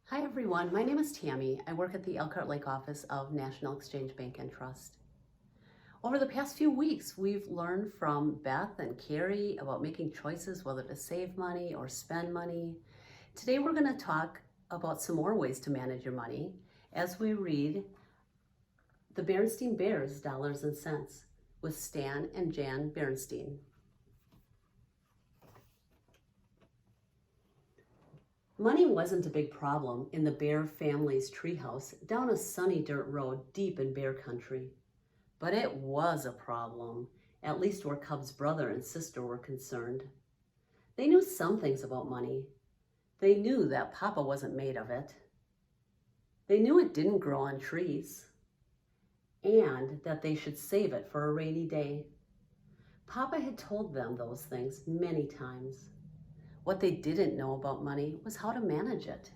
Hi everyone, my name is Tammy. I work at the Elkhart Lake office of National Exchange Bank and Trust. Over the past few weeks, we've learned from Beth and Carrie about making choices whether to save money or spend money. Today we're going to talk about some more ways to manage your money as we read The Berenstain Bears, Dollars and Cents with Stan and Jan Berenstain. Money wasn't a big problem in the Bear family's treehouse down a sunny dirt road deep in Bear country. But it was a problem, at least where Cub's brother and sister were concerned. They knew some things about money. They knew that Papa wasn't made of it. They knew it didn't grow on trees, and that they should save it for a rainy day. Papa had told them those things many times. What they didn't know about money was how to manage it.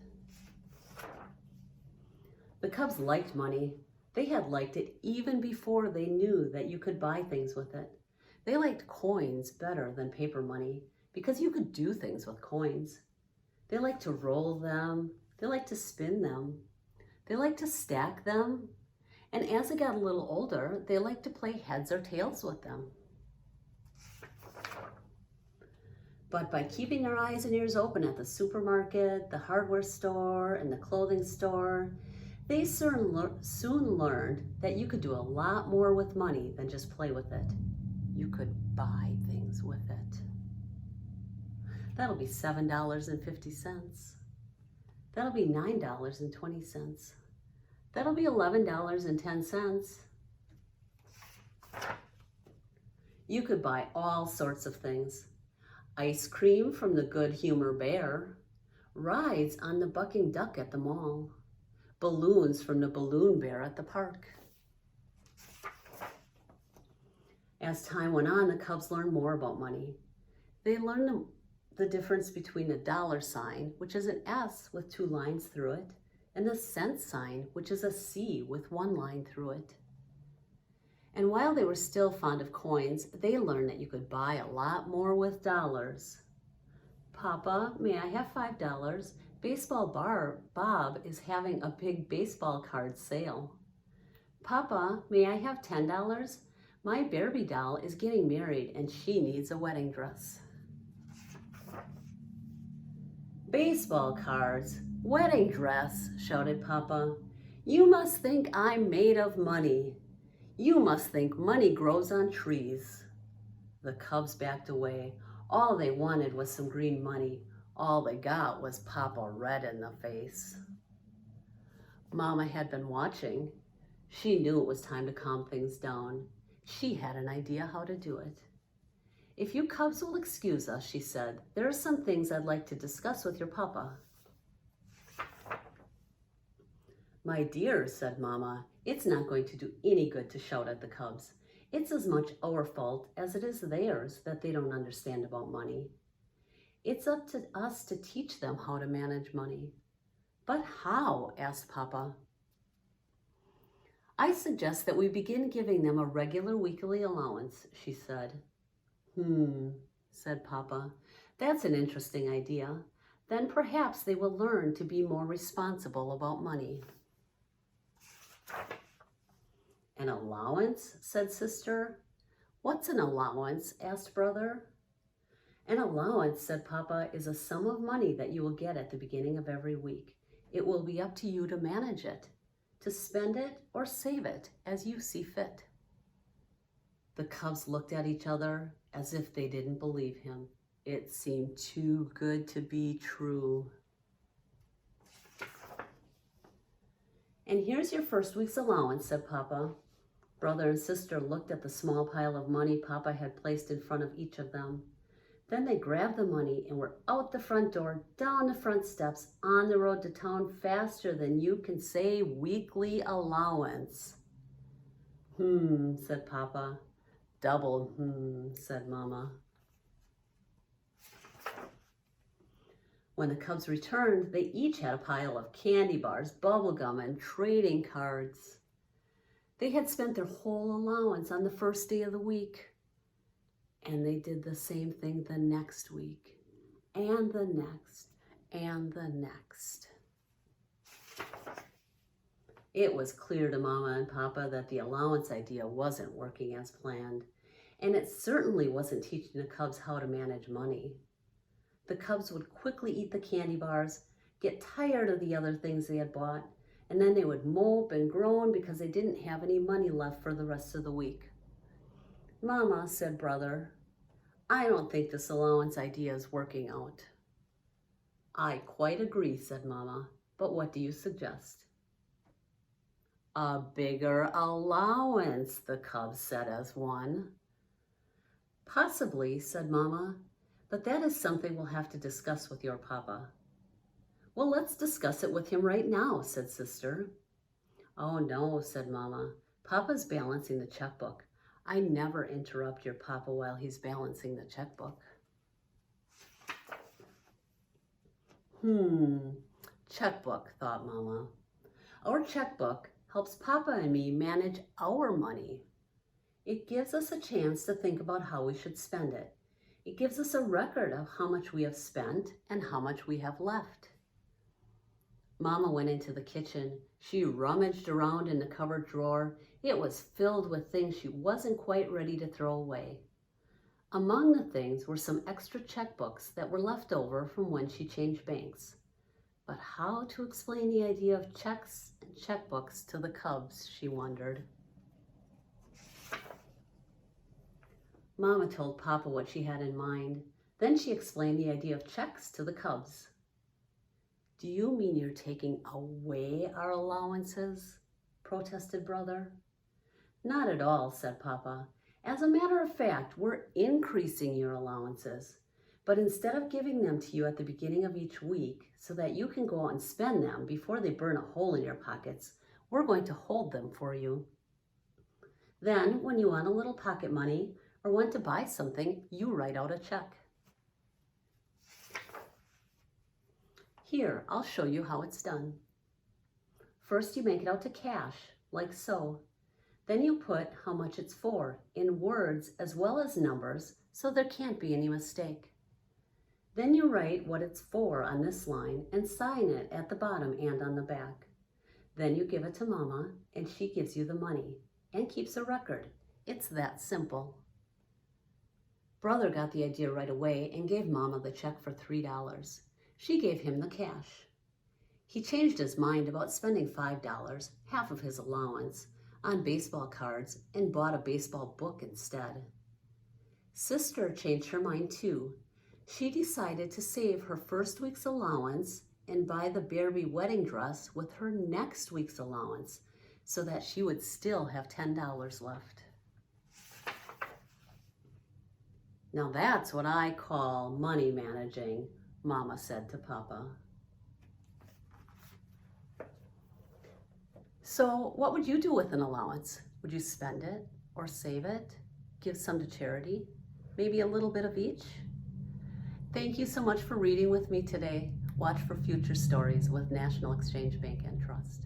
The Cubs liked money. They had liked it even before they knew that you could buy things with it. They liked coins better than paper money because you could do things with coins. They liked to roll them. They liked to spin them. They liked to stack them. And as they got a little older, they liked to play heads or tails with them. But by keeping our eyes and ears open at the supermarket, the hardware store, and the clothing store, they soon learned that you could do a lot more with money than just play with it. You could buy things with it. That'll be $7.50. That'll be $9.20. That'll be $11.10. You could buy all sorts of things. Ice cream from the Good Humor Bear, rides on the Bucking Duck at the mall, balloons from the Balloon Bear at the park. As time went on, the Cubs learned more about money. They learned the difference between a dollar sign, which is an S with two lines through it, and a cent sign, which is a C with one line through it. And while they were still fond of coins, they learned that you could buy a lot more with dollars. Papa, may I have $5? Baseball Bob is having a big baseball card sale. Papa, may I have $10? My Barbie doll is getting married and she needs a wedding dress. Baseball cards, wedding dress, shouted Papa. You must think I'm made of money. You must think money grows on trees. The Cubs backed away. All they wanted was some green money. All they got was Papa red in the face. Mama had been watching. She knew it was time to calm things down. She had an idea how to do it. If you Cubs will excuse us, she said, there are some things I'd like to discuss with your Papa. My dear, said Mama, it's not going to do any good to shout at the Cubs. It's as much our fault as it is theirs that they don't understand about money. It's up to us to teach them how to manage money. But how? Asked Papa. I suggest that we begin giving them a regular weekly allowance, she said. Said Papa. That's an interesting idea. Then perhaps they will learn to be more responsible about money. An allowance, said Sister. What's an allowance? Asked Brother. An allowance, said Papa, is a sum of money that you will get at the beginning of every week. It will be up to you to manage it, to spend it or save it as you see fit. The Cubs looked at each other as if they didn't believe him. It seemed too good to be true. And here's your first week's allowance, said Papa. Brother and Sister looked at the small pile of money Papa had placed in front of each of them. Then they grabbed the money and were out the front door, down the front steps, on the road to town faster than you can say weekly allowance. Said Papa. Double said Mama. When the Cubs returned, they each had a pile of candy bars, bubble gum, and trading cards. They had spent their whole allowance on the first day of the week. And they did the same thing the next week, and the next, and the next. It was clear to Mama and Papa that the allowance idea wasn't working as planned, and it certainly wasn't teaching the cubs how to manage money. The cubs would quickly eat the candy bars, get tired of the other things they had bought, and then they would mope and groan because they didn't have any money left for the rest of the week. "Mama," said Brother, "I don't think this allowance idea is working out." "I quite agree," said Mama, "but what do you suggest?" "A bigger allowance," the cubs said as one. "Possibly," said Mama, "but that is something we'll have to discuss with your Papa." "Well, let's discuss it with him right now," said Sister. "Oh no," said Mama, "Papa's balancing the checkbook. I never interrupt your Papa while he's balancing the checkbook." Checkbook, thought Mama. Our checkbook helps Papa and me manage our money. It gives us a chance to think about how we should spend it. It gives us a record of how much we have spent and how much we have left. Mama went into the kitchen. She rummaged around in the cupboard drawer. It was filled with things she wasn't quite ready to throw away. Among the things were some extra checkbooks that were left over from when she changed banks. But how to explain the idea of checks and checkbooks to the cubs, she wondered. Mama told Papa what she had in mind. Then she explained the idea of checks to the cubs. "Do you mean you're taking away our allowances?" protested Brother. "Not at all," said Papa. "As a matter of fact, we're increasing your allowances. But instead of giving them to you at the beginning of each week so that you can go out and spend them before they burn a hole in your pockets, we're going to hold them for you. Then, when you want a little pocket money or want to buy something, you write out a check. Here, I'll show you how it's done. First, you make it out to cash, like so. Then you put how much it's for, in words as well as numbers, so there can't be any mistake. Then you write what it's for on this line and sign it at the bottom and on the back. Then you give it to Mama, and she gives you the money and keeps a record. It's that simple. Brother got the idea right away and gave Mama the check for $3. She gave him the cash. He changed his mind about spending $5, half of his allowance, on baseball cards and bought a baseball book instead. Sister changed her mind too. She decided to save her first week's allowance and buy the Barbie wedding dress with her next week's allowance so that she would still have $10 left. Now that's what I call money managing, Mama said to Papa. So what would you do with an allowance? Would you spend it or save it? Give some to charity? Maybe a little bit of each? Thank you so much for reading with me today. Watch for future stories with National Exchange Bank and Trust.